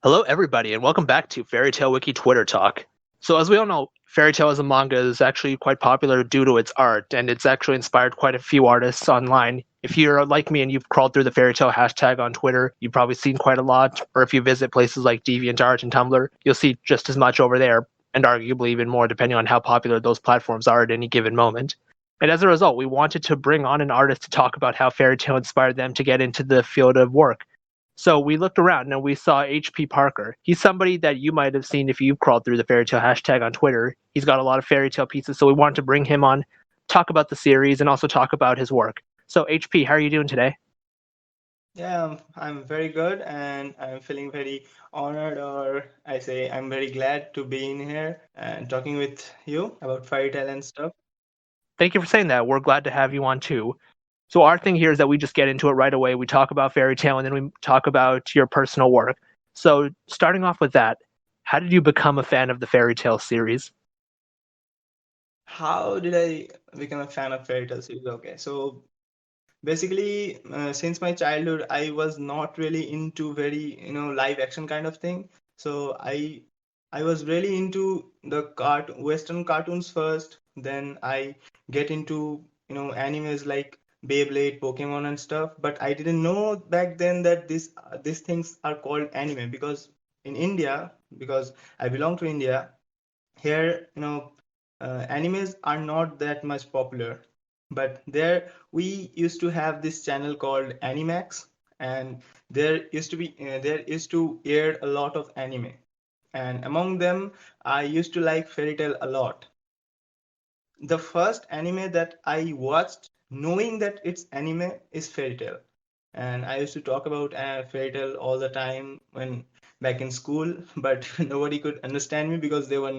Hello, everybody, and welcome back to Fairy Tale Wiki Twitter Talk. So, as we all know, Fairy Tale as a manga is actually quite popular due to its art, and it's actually inspired quite a few artists online. If you're like me and you've crawled through the Fairy Tale hashtag on Twitter, you've probably seen quite a lot, or if you visit places like DeviantArt and Tumblr, you'll see just as much over there, and arguably even more depending on how popular those platforms are at any given moment. And as a result, we wanted to bring on an artist to talk about how Fairy Tale inspired them to get into the field of work. So we looked around and we saw H.P. Parker. He's somebody that you might have seen if you crawled through the fairy tale hashtag on Twitter. He's got a lot of fairy tale pieces, so we wanted to bring him on, talk about the series, and also talk about his work. So H.P., how are you doing today? Yeah, I'm very good and I'm feeling very honored, or I say I'm very glad to be in here and talking with you about fairy tale and stuff. Thank you for saying that. We're glad to have you on too. So our thing here is that we just get into it right away. We talk about fairy tale and then we talk about your personal work. So starting off with that, how did you become a fan of the fairy tale series? How did I become a fan of fairy tale series? Okay, so basically, since my childhood, I was not really into very live action kind of thing. So I was really into the Western cartoons first. Then I get into animes like Beyblade, Pokemon, and stuff. But I didn't know back then that these things are called anime, because in India, because I belong to India, here animes are not that much popular, but there we used to have this channel called Animax, and there used to air a lot of anime, and among them I used to like Fairy Tail a lot. The first anime that I watched knowing that it's anime is Fairy Tail, and I used to talk about Fairy Tail all the time when back in school, but nobody could understand me because they were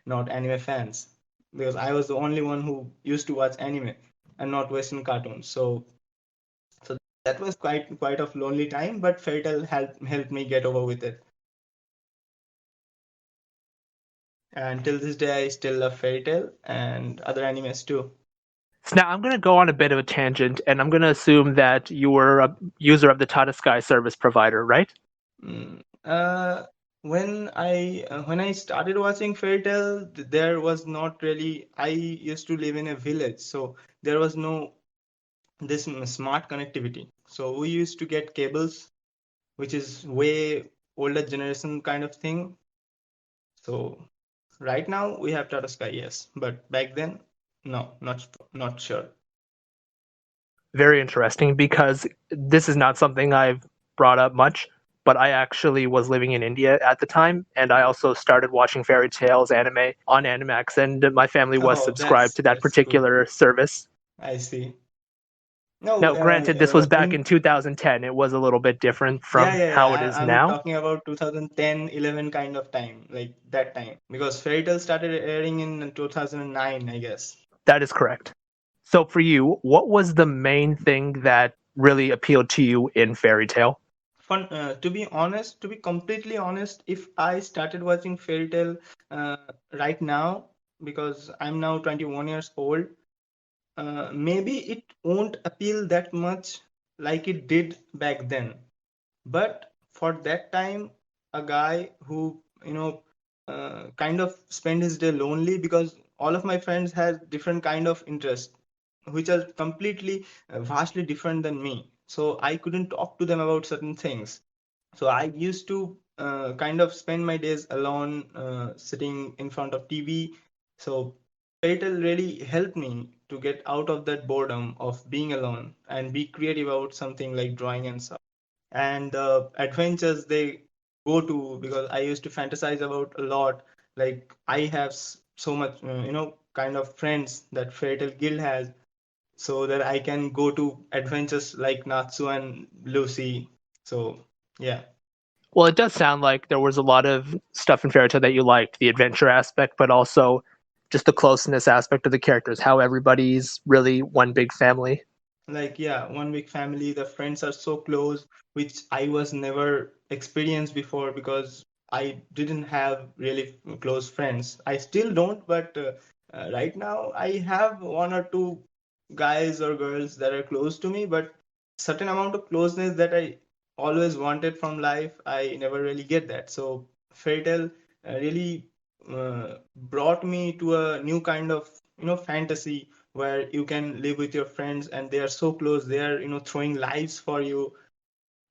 not anime fans, because I was the only one who used to watch anime and not Western cartoons. So that was quite of lonely time, but Fairy Tail helped me get over with it. And till this day, I still love Fairy Tail and other animes too. So now I'm going to go on a bit of a tangent, and I'm going to assume that you were a user of the Tata Sky service provider, right? Mm, uh, when I started watching Fairy Tail, there was not really. I used to live in a village, so there was no this smart connectivity. So we used to get cables, which is way older generation kind of thing. So right now we have Tata Sky, yes, but back then, no, not sure. Very interesting because this is not something I've brought up much, but I actually was living in India at the time, and I also started watching fairy tales anime on Animax, and my family was Oh, subscribed to that that's cool. particular service. I see. No, Now, granted, this was back in in 2010. It was a little bit different Yeah, from yeah, how it yeah. is I'm now. talking about 2010, 11 kind of time, like that time. Because Fairy Tail started airing in 2009, I guess. That is correct. So, for you, what was the main thing that really appealed to you in Fairy Tale? To be honest, to be completely honest, if I started watching Fairy Tail uh, right now, because I'm now 21 years old, maybe it won't appeal that much like it did back then. But for that time, a guy who kind of spend his day lonely, because all of my friends had different kind of interests which are completely vastly different than me, so I couldn't talk to them about certain things. So I used to kind of spend my days alone, sitting in front of TV. So Paytel really helped me to get out of that boredom of being alone and be creative about something like drawing and stuff. And the adventures they go to, because I used to fantasize about a lot. Like I have so much, kind of friends that Fairy Tail Guild has, so that I can go to adventures like Natsu and Lucy. So yeah. Well, it does sound like there was a lot of stuff in Fairy Tail that you liked, the adventure aspect, but also just the closeness aspect of the characters, how everybody's really one big family. Like, yeah, one big family, the friends are so close, which I was never experienced before, because I didn't have really close friends. I still don't, but right now I have one or two guys or girls that are close to me, but certain amount of closeness that I always wanted from life, I never really get that. So fairy tale really brought me to a new kind of fantasy where you can live with your friends and they are so close, they are throwing lives for you.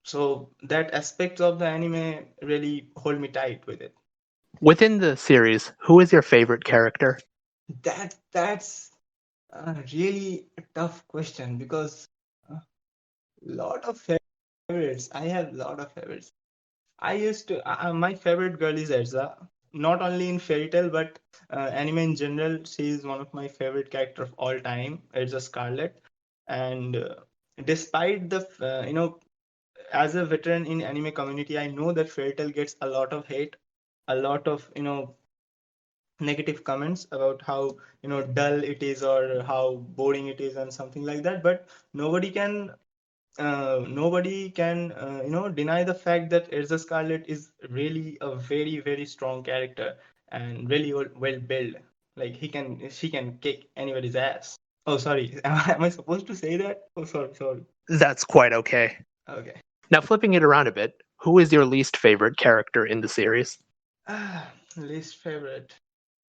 So that aspects of the anime really hold me tight with it. Within the series, who is your favorite character? That's really a tough question because a lot of favorites. I have a lot of favorites. I used to. My favorite girl is Erza. Not only in fairy tale, but anime in general. She is one of my favorite character of all time. Erza Scarlet, and despite the as a veteran in anime community, I know that fairy tale gets a lot of hate, a lot of negative comments about how dull it is or how boring it is and something like that. But nobody can deny the fact that Erza Scarlet is really a very very strong character and really well built. Like she can kick anybody's ass. Oh, sorry. Am I supposed to say that? Oh, sorry, sorry. That's quite okay. Okay. Now, flipping it around a bit, who is your least favorite character in the series? Least favorite.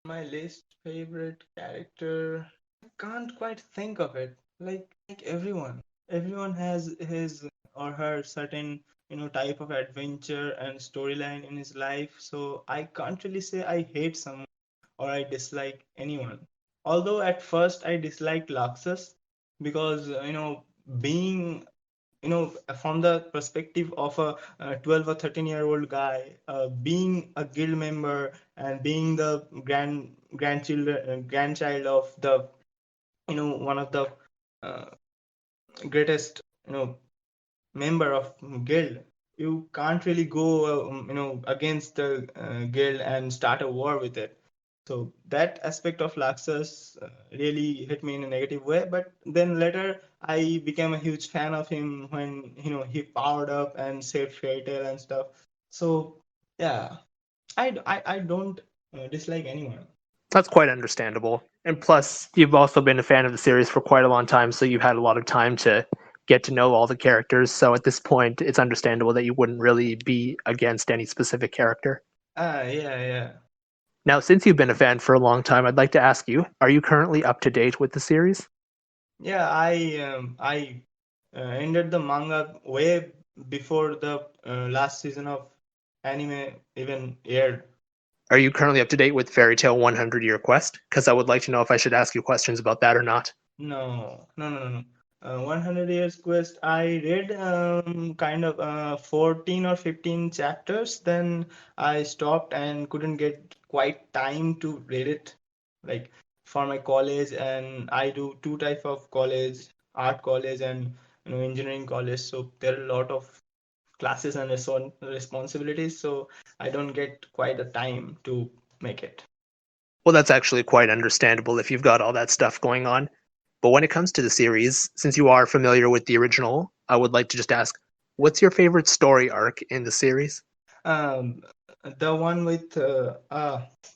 My least favorite character. I can't quite think of it. Like everyone has his or her certain type of adventure and storyline in his life. So I can't really say I hate someone or I dislike anyone. Although at first I disliked Laxus because being from the perspective of a 12 or 13-year-old guy, being a guild member and being the grandchild of the one of the uh, greatest member of guild, you can't really go against the guild and start a war with it. So that aspect of Laxus really hit me in a negative way. But then later, I became a huge fan of him when he powered up and saved Fairy Tail and stuff. So yeah, I don't dislike anyone. That's quite understandable. And plus, you've also been a fan of the series for quite a long time, so you've had a lot of time to get to know all the characters. So at this point, it's understandable that you wouldn't really be against any specific character. Yeah, yeah. Now, since you've been a fan for a long time, I'd like to ask you, are you currently up to date with the series? Yeah, I ended the manga way before the last season of anime even aired. Are you currently up to date with Fairy Tale 100 Year Quest? Because I would like to know if I should ask you questions about that or not. No, no, no, no, no. 100 Years Quest, I read kind of 14 or 15 chapters, then I stopped and couldn't get quite time to read it. Like for my college, and I do two type of college, art college and engineering college. So there are a lot of classes and responsibilities, so I don't get quite the time to make it. Well, that's actually quite understandable if you've got all that stuff going on. But when it comes to the series, since you are familiar with the original, I would like to just ask, what's your favorite story arc in the series? Um, the one with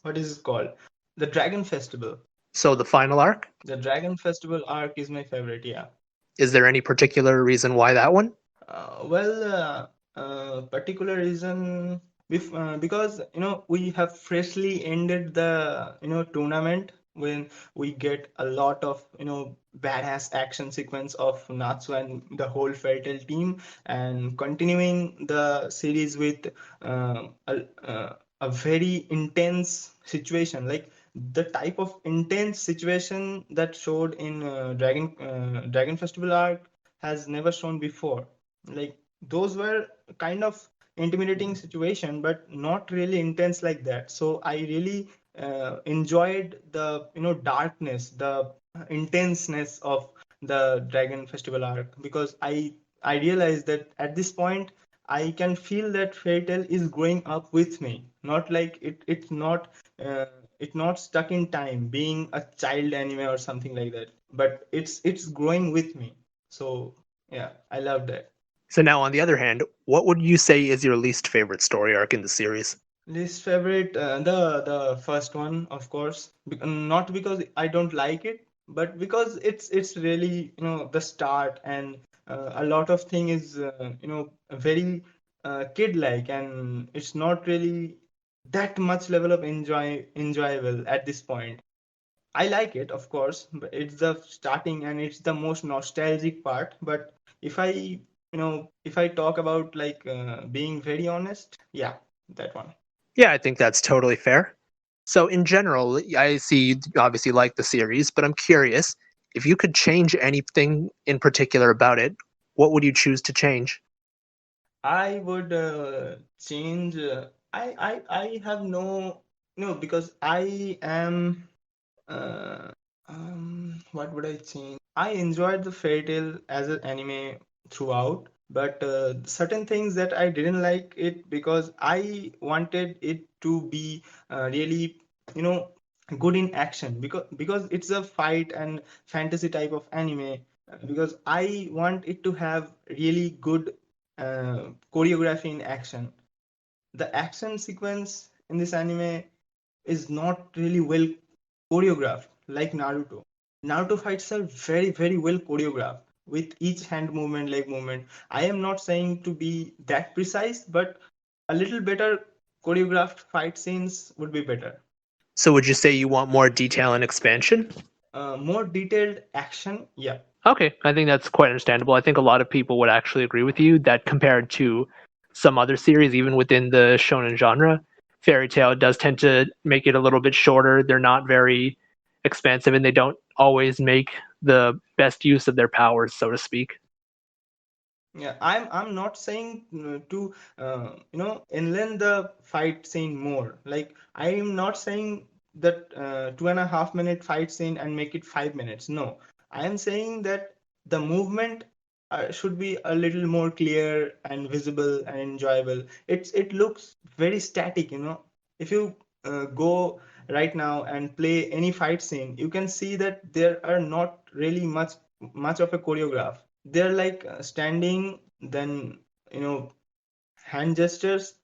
what is it called? The Dragon Festival. So, the final arc? The Dragon Festival arc is my favorite. Yeah. Is there any particular reason why that one? Particular reason because we have freshly ended the tournament when we get a lot of badass action sequence of Natsu and the whole Fairy Tail team, and continuing the series with a very intense situation, like the type of intense situation that showed in Dragon Festival arc has never shown before. Like those were kind of intimidating situation, but not really intense like that. So I really enjoyed the darkness, the intenseness of the Dragon Festival arc, because I realized that at this point I can feel that Fairy Tail is growing up with me, not like uh, it's not stuck in time being a child anime or something like that, but it's growing with me. So yeah, I love that. So, now on the other hand, what would you say is your least favorite story arc in the series? Least favorite, the first one, of course. Not because I don't like it, but because it's really the start and a lot of thing is very kid-like, and it's not really that much level of enjoyable at this point. I like it, of course, but it's the starting and it's the most nostalgic part. But if I talk about like being very honest, yeah, that one. Yeah, I think that's totally fair. So, in general, I see you obviously like the series, but I'm curious if you could change anything in particular about it, what would you choose to change? I would change. I have no, because I am. Uh, what would I change? I enjoyed the fairy tale as an anime throughout, but certain things that I didn't like it because I wanted it to be really, you know, good in action, because it's a fight and fantasy type of anime. Because I want it to have really good choreography in action. The action sequence in this anime is not really well choreographed like Naruto. Naruto fights are very, very well choreographed with each hand movement, leg movement. I am not saying to be that precise, but a little better choreographed fight scenes would be better. So, would you say you want more detail and expansion? More detailed action, yeah. Okay, I think that's quite understandable. I think a lot of people would actually agree with you that compared to some other series, even within the shonen genre, Fairy Tail does tend to make it a little bit shorter. They're not very expansive and they don't always make the best use of their powers, so to speak. Yeah, I'm not saying to inland the fight scene more. Like I'm not saying that 2.5 minute fight scene and make it 5 minutes. No, I am saying that the movement should be a little more clear and visible and enjoyable. It looks very static. If you go right now and play any fight scene, you can see that there are not really much of a choreograph. They're like standing, then you know hand gestures,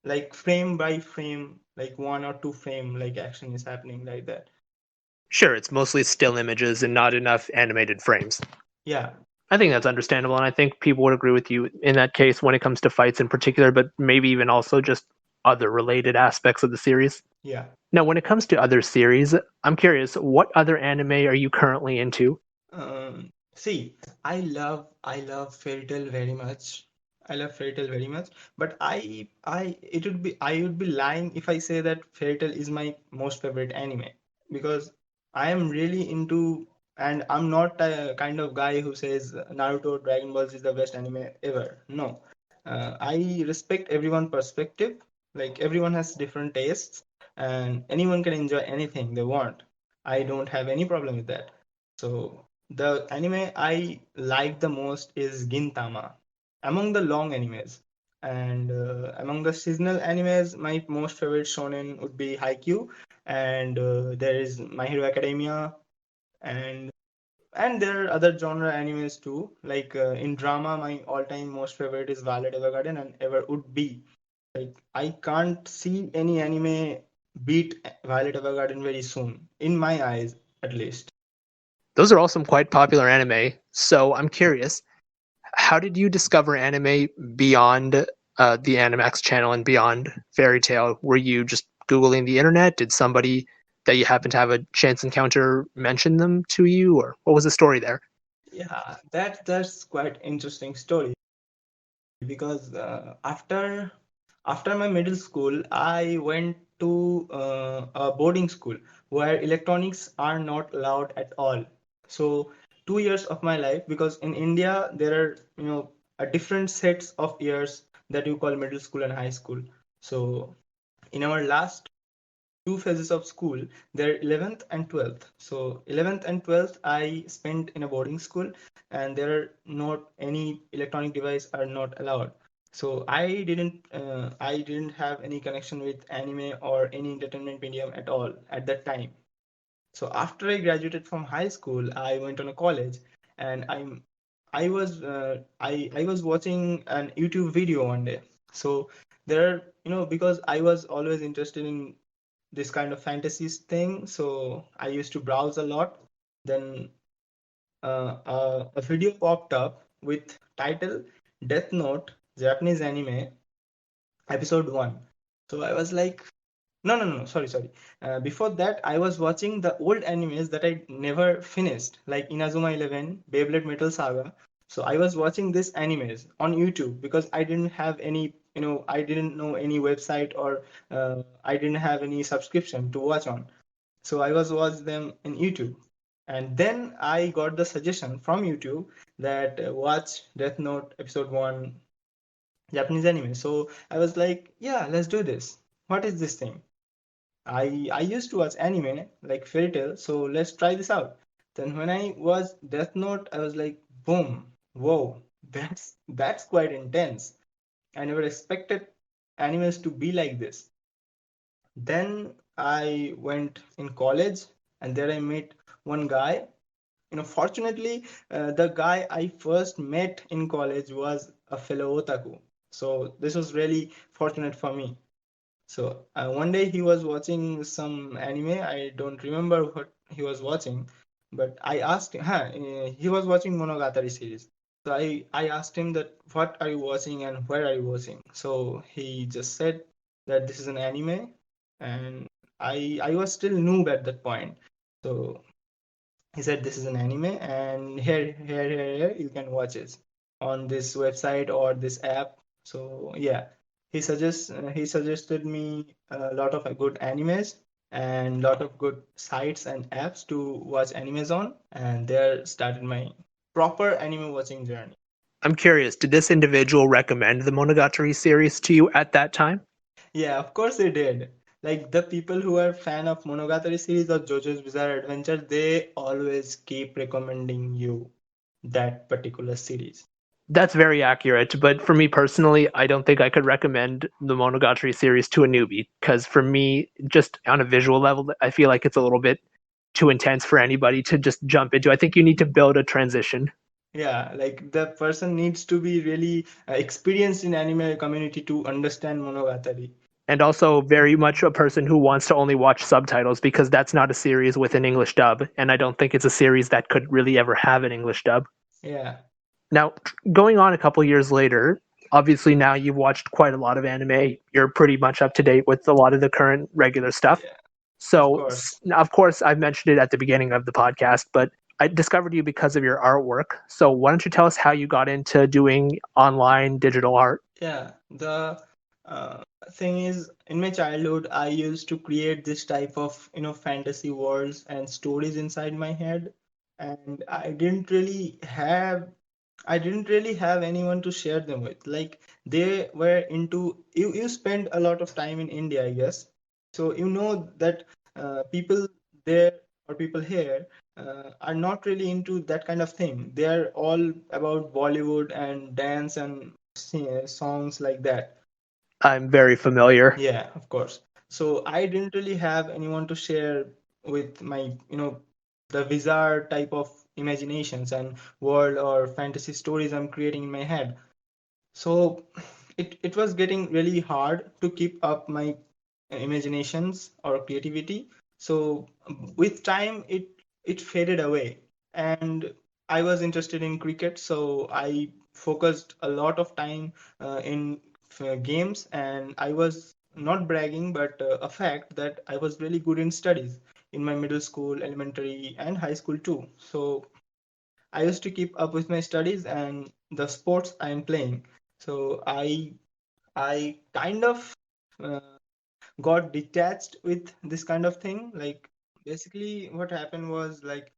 like frame by frame, like 1 or 2 frame like action is happening like that. Sure, it's mostly still images and not enough animated frames. Yeah, I think that's understandable, and I think people would agree with you in that case when it comes to fights in particular, but maybe even also just other related aspects of the series. yeah. Now, when it comes to other series, I'm curious, what other anime are you currently into? See, I love fairy tale very much. I love fairy tale very much, but I would be lying if I say that fairy tale is my most favorite anime, because I am really into, and I'm not a kind of guy who says Naruto, Dragon Ball is the best anime ever. No, I respect everyone's perspective. Like everyone has different tastes, and anyone can enjoy anything they want. I don't have any problem with that. So the anime I like the most is Gintama among the long animes. And among the seasonal animes, my most favorite shonen would be Haikyuu, and there is My Hero Academia, and there are other genre animes too. Like in drama, my all-time most favorite is Violet Evergarden, and ever would be. Like I can't see any anime beat Violet Evergarden very soon, in my eyes at least. Those are all some quite popular anime, so I'm curious, how did you discover anime beyond the Animax channel and beyond Fairy Tail? Were you just Googling the internet? Did somebody that you happen to have a chance encounter mention them to you, or what was the story there? Yeah, that's quite interesting story, because after my middle school, I went to a boarding school where electronics are not allowed at all. So 2 years of my life, because in India there are a different sets of years that you call middle school and high school. So in our last two phases of school, they're 11th and 12th. So 11th and 12th I spent in a boarding school, and there are not any electronic device are not allowed. So I didn't have any connection with anime or any entertainment medium at all at that time. So after I graduated from high school, I went on a college, and I was watching an YouTube video one day. So there are, because I was always interested in this kind of fantasies thing, so I used to browse a lot. Then a video popped up with title Death Note Japanese anime episode 1. So I was like, no, sorry, sorry. Before that, I was watching the old animes that I never finished, like Inazuma 11, Beyblade Metal Saga. So I was watching these animes on YouTube because I didn't have any, I didn't know any website, or I didn't have any subscription to watch on. So I was watching them in YouTube. And then I got the suggestion from YouTube that watch Death Note episode 1 Japanese anime. So I was like, yeah, let's do this. What is this thing? I used to watch anime like Fairy Tail, so let's try this out. Then when I watched Death Note, I was like, boom, whoa, that's quite intense. I never expected animes to be like this. Then I went in college, and there I met one guy. Fortunately, the guy I first met in college was a fellow otaku. So this was really fortunate for me. So one day he was watching some anime. I don't remember what he was watching, but I asked him. He was watching Monogatari series. So I asked him that what are you watching and where are you watching. So he just said that this is an anime, and I was still noob at that point. So he said this is an anime, and here you can watch it on this website or this app. So yeah, he suggested me a lot of good animes and lot of good sites and apps to watch animes on, and there started my proper anime watching journey. I'm curious, did this individual recommend the Monogatari series to you at that time? Yeah, of course they did. Like the people who are fan of Monogatari series or JoJo's Bizarre Adventure, they always keep recommending you that particular series. That's very accurate, but for me personally, I don't think I could recommend the Monogatari series to a newbie because for me, just on a visual level, I feel like it's a little bit too intense for anybody to just jump into. I think you need to build a transition. Yeah, like the person needs to be really experienced in anime community to understand Monogatari. And also very much a person who wants to only watch subtitles because that's not a series with an English dub, and I don't think it's a series that could really ever have an English dub. Yeah, Now, going on a couple years later, obviously now you've watched quite a lot of anime. You're pretty much up to date with a lot of the current regular stuff. yeah, of So, course. of course, I've mentioned it at the beginning of the podcast, but I discovered you because of your artwork. So, why don't you tell us how you got into doing online digital art? Yeah, the uh, thing is, in my childhood, I used to create this type of, fantasy worlds and stories inside my head, and I didn't really have anyone to share them with. Like they were into you spend a lot of time in India, I guess. So you know that people there or people here are not really into that kind of thing. They are all about Bollywood and dance and songs like that. I'm very familiar. Yeah, of course. So I didn't really have anyone to share with my, the bizarre type of imaginations and world or fantasy stories I'm creating in my head. So it was getting really hard to keep up my imaginations or creativity. So with time, it faded away, and I was interested in cricket, so I focused a lot of time in games, and I was not bragging, but a fact that I was really good in studies in my middle school, elementary, and high school too. So I used to keep up with my studies and the sports I'm playing. So I kind of uh, got detached with this kind of thing. Like basically, what happened was like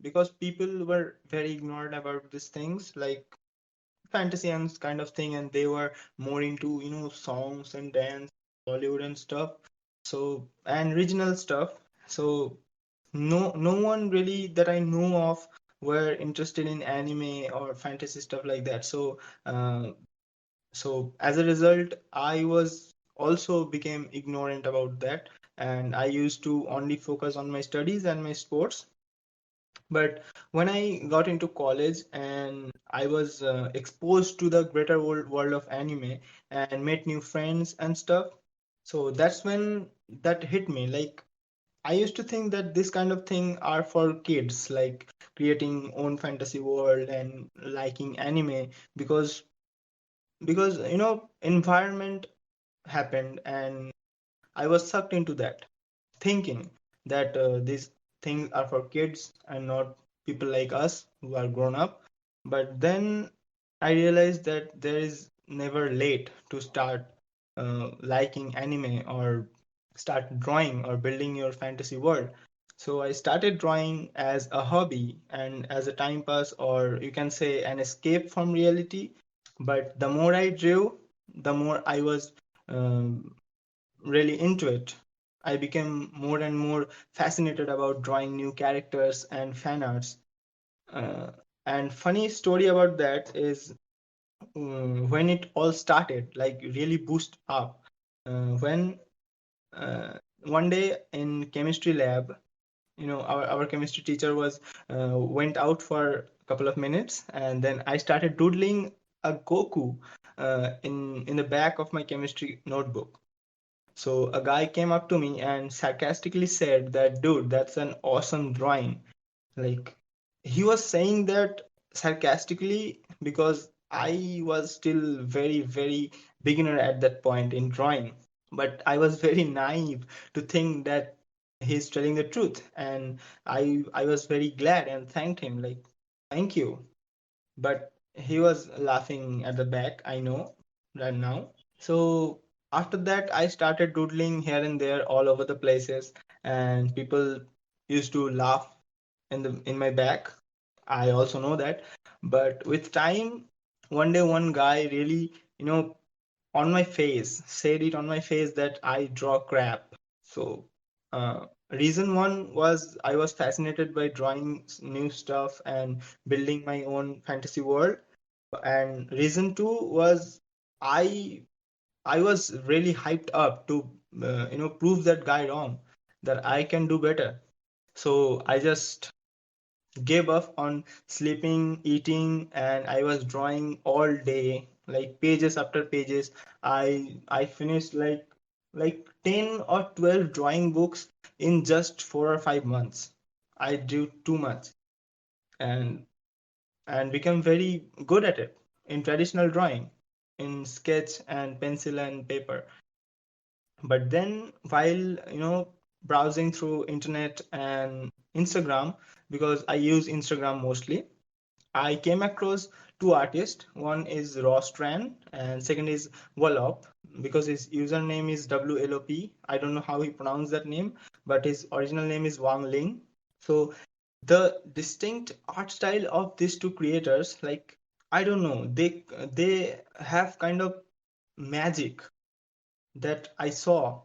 because people were very ignorant about these things, like fantasy and kind of thing, and they were more into songs and dance, Bollywood and stuff. So and regional stuff. So no one really that I know of were interested in anime or fantasy stuff like that. So as a result, I was also became ignorant about that, and I used to only focus on my studies and my sports. But when I got into college and I was exposed to the greater world of anime and met new friends and stuff, so that's when that hit me. Like I used to think that this kind of thing are for kids, like creating own fantasy world and liking anime because environment happened and I was sucked into that, thinking that these things are for kids and not people like us who are grown up. But then I realized that there is never late to start liking anime or start drawing or building your fantasy world. So I started drawing as a hobby and as a time pass, or you can say an escape from reality. But the more I drew, the more I was um, really into it. I became more and more fascinated about drawing new characters and fan arts. Uh, and funny story about that is when it all started, like really boost up. When one day in chemistry lab, our chemistry teacher was went out for a couple of minutes, and then I started doodling a Goku in the back of my chemistry notebook. So a guy came up to me and sarcastically said that, dude, that's an awesome drawing. Like, he was saying that sarcastically because I was still very, very beginner at that point in drawing. But I was very naive to think that he's telling the truth. And I was very glad and thanked him, like, thank you. But he was laughing at the back, I know, right now. So after that, I started doodling here and there all over the places, and people used to laugh in my back. I also know that. But with time, one day one guy really, on my face, said it on my face that I draw crap. So reason one was I was fascinated by drawing new stuff and building my own fantasy world. And reason two was I I was really hyped up to prove that guy wrong, that I can do better. So I just gave up on sleeping, eating, and I was drawing all day, like pages after pages. I finished like 10 or 12 drawing books in just 4 or 5 months. I drew too much and became very good at it in traditional drawing, in sketch and pencil and paper. But then while browsing through internet and Instagram, because I use Instagram mostly, I came across two artists. One is Rostran and second is Wallop, because his username is WLOP. I don't know how he pronounced that name, but his original name is Wang Ling. So the distinct art style of these two creators, like, I don't know, they have kind of magic that I saw,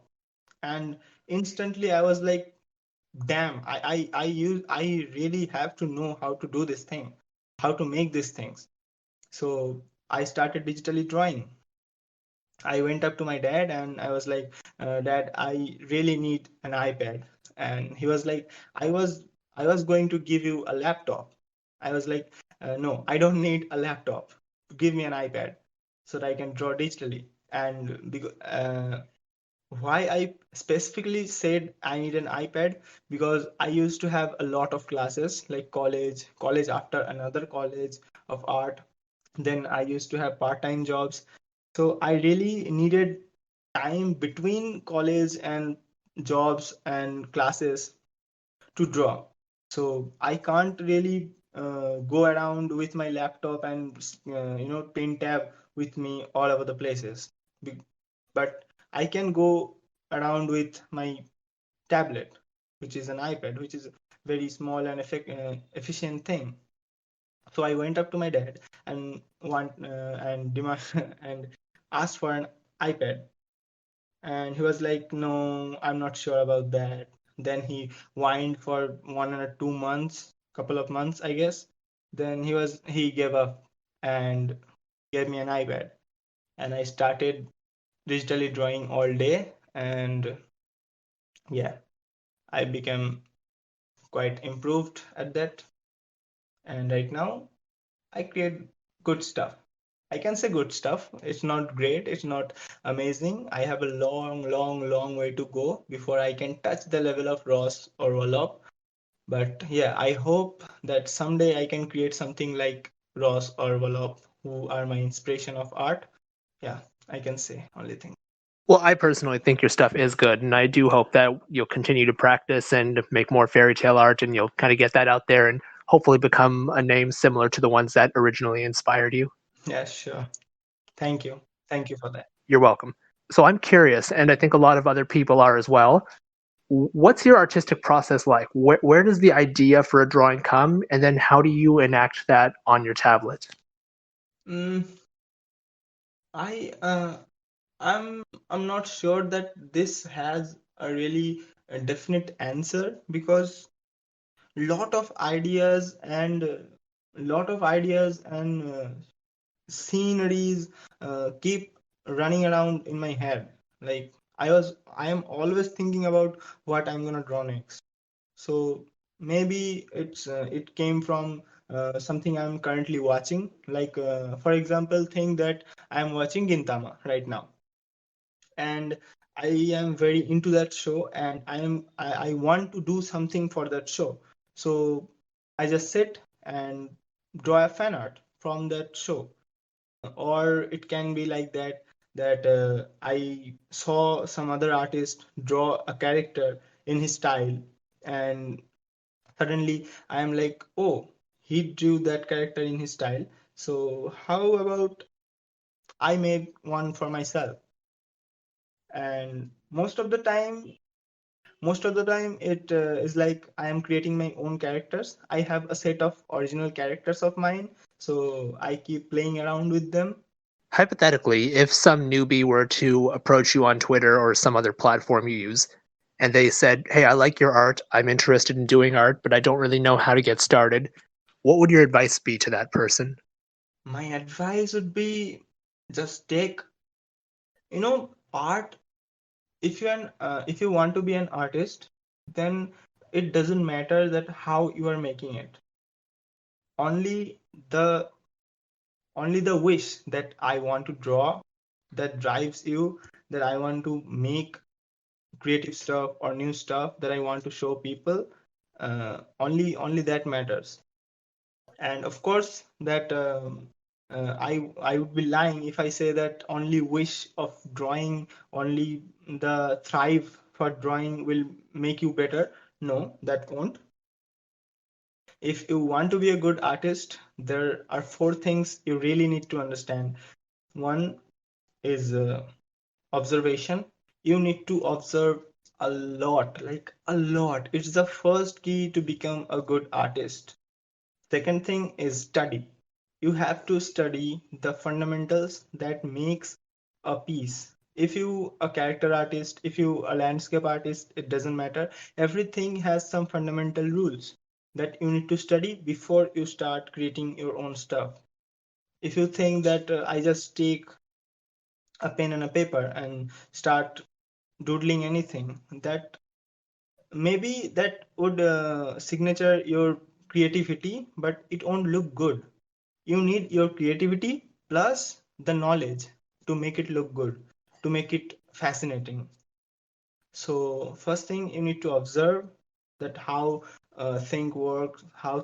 and instantly I was like, damn, I really have to know how to do this thing, how to make these things. So I started digitally drawing. I went up to my dad and I was like, Dad, I really need an iPad. And he was like, I was going to give you a laptop. I was like, no, I don't need a laptop. Give me an iPad so that I can draw digitally. And why I specifically said I need an iPad, because I used to have a lot of classes, like college after another college of art. Then I used to have part-time jobs. So I really needed time between college and jobs and classes to draw. So I can't really go around with my laptop and pen tab with me all over the places. But I can go around with my tablet, which is an iPad, which is a very small and efficient thing. So I went up to my dad and demand and asked for an iPad, and he was like, "No, I'm not sure about that." Then he whined for 1 or 2 months, couple of months, I guess. Then he gave up and gave me an iPad, and I started digitally drawing all day, and yeah, I became quite improved at that. And right now I create good stuff. I can say good stuff. It's not great, it's not amazing. I have a long, long, long way to go before I can touch the level of Ross or Wallop. But yeah, I hope that someday I can create something like Ross or Wallop, who are my inspiration of art. Yeah, I can say only thing. Well, I personally think your stuff is good, and I do hope that you'll continue to practice and make more fairy tale art, and you'll kind of get that out there and hopefully become a name similar to the ones that originally inspired you. Yeah, sure. Thank you. Thank you for that. You're welcome. So I'm curious, and I think a lot of other people are as well. What's your artistic process like? Where does the idea for a drawing come, and then how do you enact that on your tablet? Mm, I I'm not sure that this has a really definite answer, because lot of ideas and sceneries keep running around in my head. Like, I am always thinking about what I'm gonna draw next. So maybe it came from something I'm currently watching. Like, for example, think that I'm watching Gintama right now, and I am very into that show, and I want to do something for that show. So I just sit and draw a fan art from that show. Or it can be like that I saw some other artist draw a character in his style, and suddenly I am like, oh, he drew that character in his style. So how about I made one for myself? And most of the time it is like I am creating my own characters. I have a set of original characters of mine, so I keep playing around with them. Hypothetically, if some newbie were to approach you on Twitter or some other platform you use, and they said, "Hey, I like your art. I'm interested in doing art, but I don't really know how to get started." What would your advice be to that person? My advice would be, just take, art. If you want to be an artist, then it doesn't matter that how you are making it. Only the only the wish that I want to draw, that drives you, that I want to make creative stuff or new stuff that I want to show people. Only that matters. And of course, that I would be lying if I say that only wish of drawing, only the thrive for drawing will make you better. No, that won't. If you want to be a good artist, there are four things you really need to understand. One is observation. You need to observe a lot, like a lot. It's the first key to become a good artist. Second thing is study. You have to study the fundamentals that makes a piece. If you a character artist, if you a landscape artist, it doesn't matter. Everything has some fundamental rules that you need to study before you start creating your own stuff. If you think that I just take a pen and a paper and start doodling anything, that maybe that would signature your creativity, but it won't look good. You need your creativity plus the knowledge to make it look good, to make it fascinating. So first thing, you need to observe that how things work, how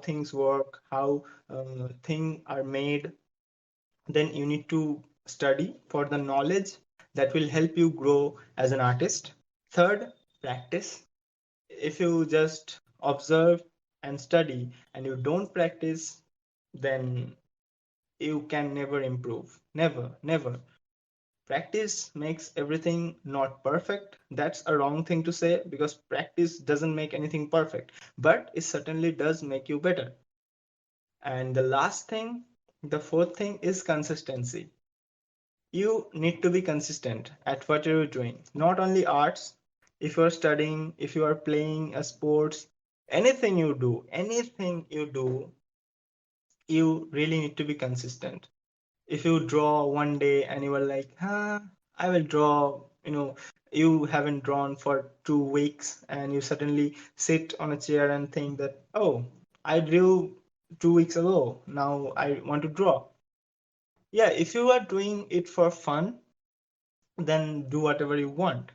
things are made. Then you need to study for the knowledge that will help you grow as an artist. Third, practice. If you just observe and study and you don't practice, then you can never improve. Never, never. Practice makes everything not perfect. That's a wrong thing to say, because practice doesn't make anything perfect, but it certainly does make you better. And the last thing, the fourth thing, is consistency. You need to be consistent at what you're doing, not only arts. If you're studying, if you are playing a sports, anything you do, you really need to be consistent. If you draw one day and you are like, I will draw, you haven't drawn for 2 weeks, and you suddenly sit on a chair and think that, oh, I drew 2 weeks ago, now I want to draw. Yeah, if you are doing it for fun, then do whatever you want.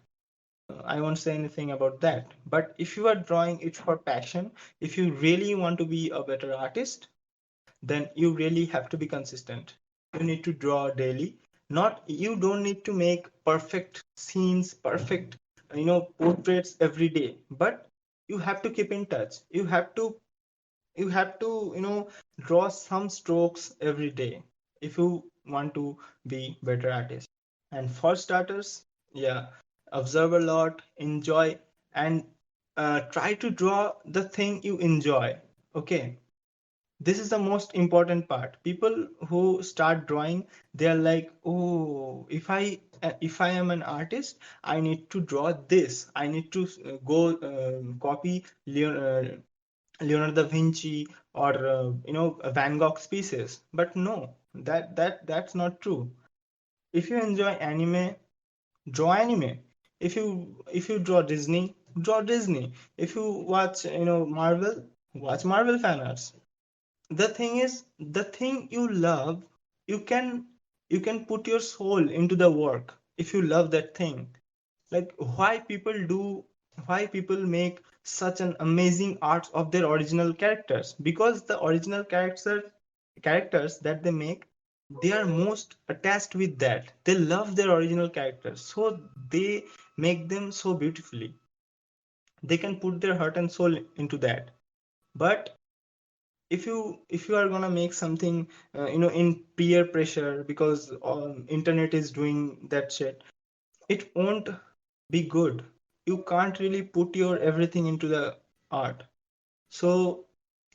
I won't say anything about that. But if you are drawing it for passion, if you really want to be a better artist, then you really have to be consistent. You need to draw daily. Not you don't need to make perfect scenes, perfect portraits every day, but you have to keep in touch. You have to draw some strokes every day if you want to be better artist. And for starters, yeah, observe a lot, enjoy, and try to draw the thing you enjoy. Okay, this is the most important part. People who start drawing, they are like, oh, if I am an artist, I need to draw this. I need to go copy Leonardo da Vinci or Van Gogh's pieces. But no, that's not true. If you enjoy anime, draw anime. If you draw Disney, draw Disney. If you watch Marvel, watch Marvel fan arts. The thing is, the thing you love, you can you can put your soul into the work if you love that thing. Like why people make such an amazing art of their original characters, because the original characters that they make, they are most attached with that. They love their original characters, so they make them so beautifully. They can put their heart and soul into that. But if you are gonna make something in peer pressure, because internet is doing that shit, it won't be good. You can't really put your everything into the art. So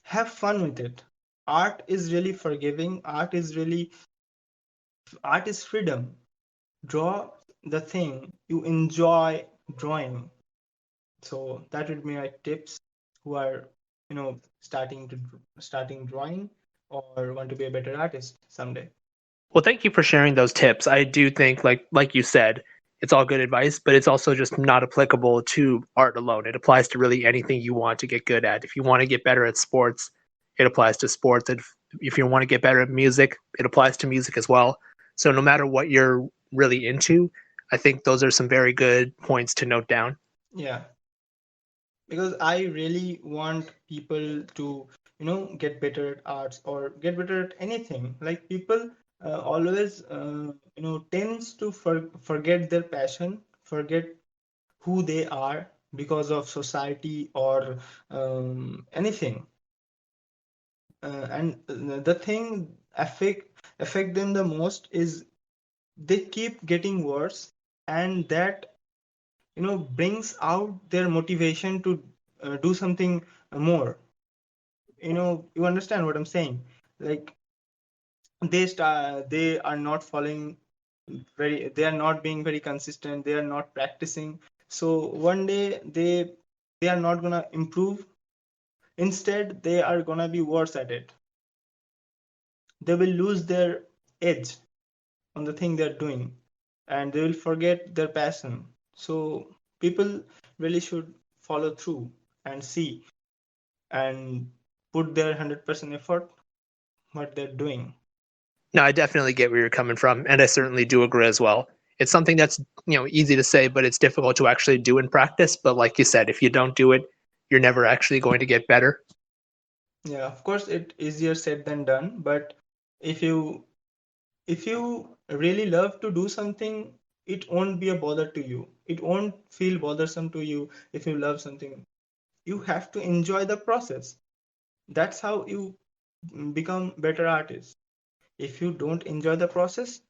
have fun with it. Art is really forgiving. Art is freedom. Draw the thing you enjoy drawing. So that would be my tips, who are starting drawing or want to be a better artist someday. Well, thank you for sharing those tips. I do think, like you said, it's all good advice, but it's also just not applicable to art alone. It applies to really anything you want to get good at. If you want to get better at sports, it applies to sports. If you want to get better at music, it applies to music as well. So no matter what you're really into, I think those are some very good points to note down. Yeah, because I really want people to get better at arts or get better at anything. Like people always tends to forget their passion, forget who they are because of society or anything. And the thing affect them the most is they keep getting worse, and that brings out their motivation to do something more. You understand what I'm saying? Like they are not following they are not being very consistent, they are not practicing. So one day they are not gonna improve. Instead, they are gonna be worse at it. They will lose their edge on the thing they're doing, and they will forget their passion. So people really should follow through and see and put their 100% effort what they're doing. No, I definitely get where you're coming from, and I certainly do agree as well. It's something that's easy to say, but it's difficult to actually do in practice. But like you said, if you don't do it, you're never actually going to get better. Yeah, of course it easier said than done, but if you if you really love to do something, it won't be a bother to you. It won't feel bothersome to you if you love something. You have to enjoy the process. That's how you become better artists. If you don't enjoy the process,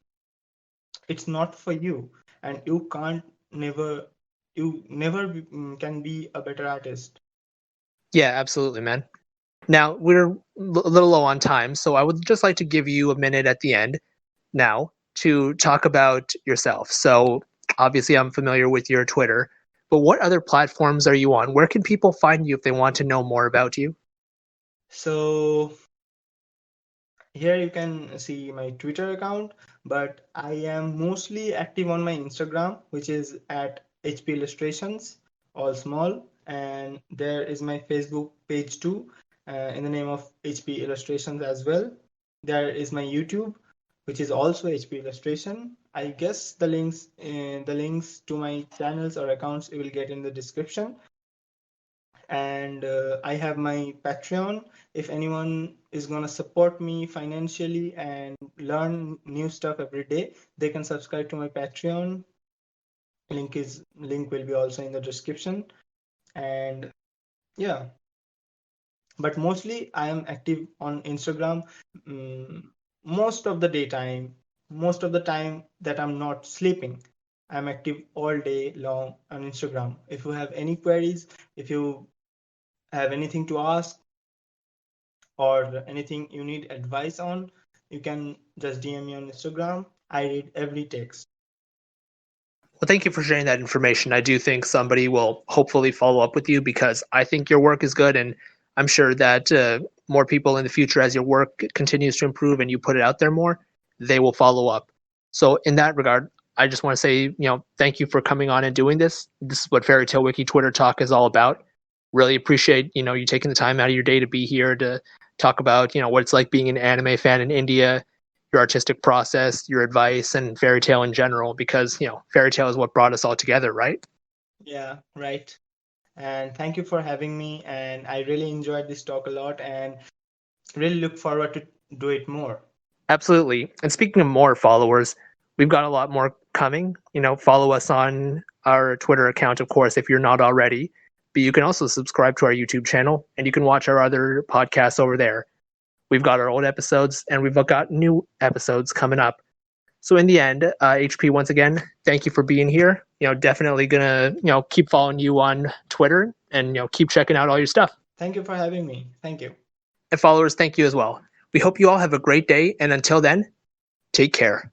it's not for you, and never you never can be a better artist. Yeah, absolutely, man. Now, we're a little low on time, so I would just like to give you a minute at the end now to talk about yourself. So, obviously, I'm familiar with your Twitter, but what other platforms are you on? Where can people find you if they want to know more about you? So here you can see my Twitter account, but I am mostly active on my Instagram, which is at HP Illustrations, all small. And there is my Facebook page too, in the name of HP Illustrations as well. There is my YouTube, which is also HP Illustration. I guess the links to my channels or accounts you will get in the description. And I have my Patreon. If anyone is going to support me financially and learn new stuff every day, they can subscribe to my Patreon. Link will be also in the description. And yeah, but mostly I am active on Instagram. mm, most of the daytime Most of the time that I'm not sleeping, I'm active all day long on Instagram. If you have any queries, if you have anything to ask, or anything you need advice on, you can just DM me on Instagram. I read every text. Well, thank you for sharing that information. I do think somebody will hopefully follow up with you because I think your work is good, and I'm sure that more people in the future, as your work continues to improve and you put it out there more, they will follow up. So, in that regard, I just want to say, thank you for coming on and doing this. This is what Fairy Tale Wiki Twitter Talk is all about. Really appreciate you taking the time out of your day to be here to talk about what it's like being an anime fan in India, your artistic process, your advice, and fairy tale in general, because fairy tale is what brought us all together, right? Yeah, right. And thank you for having me. And I really enjoyed this talk a lot and really look forward to do it more. Absolutely. And speaking of more followers, we've got a lot more coming. Follow us on our Twitter account, of course, if you're not already. But you can also subscribe to our YouTube channel, and you can watch our other podcasts over there. We've got our old episodes, and we've got new episodes coming up. So in the end, HP, once again, thank you for being here. Definitely gonna keep following you on Twitter, and keep checking out all your stuff. Thank you for having me. Thank you. And followers, thank you as well. We hope you all have a great day, and until then, take care.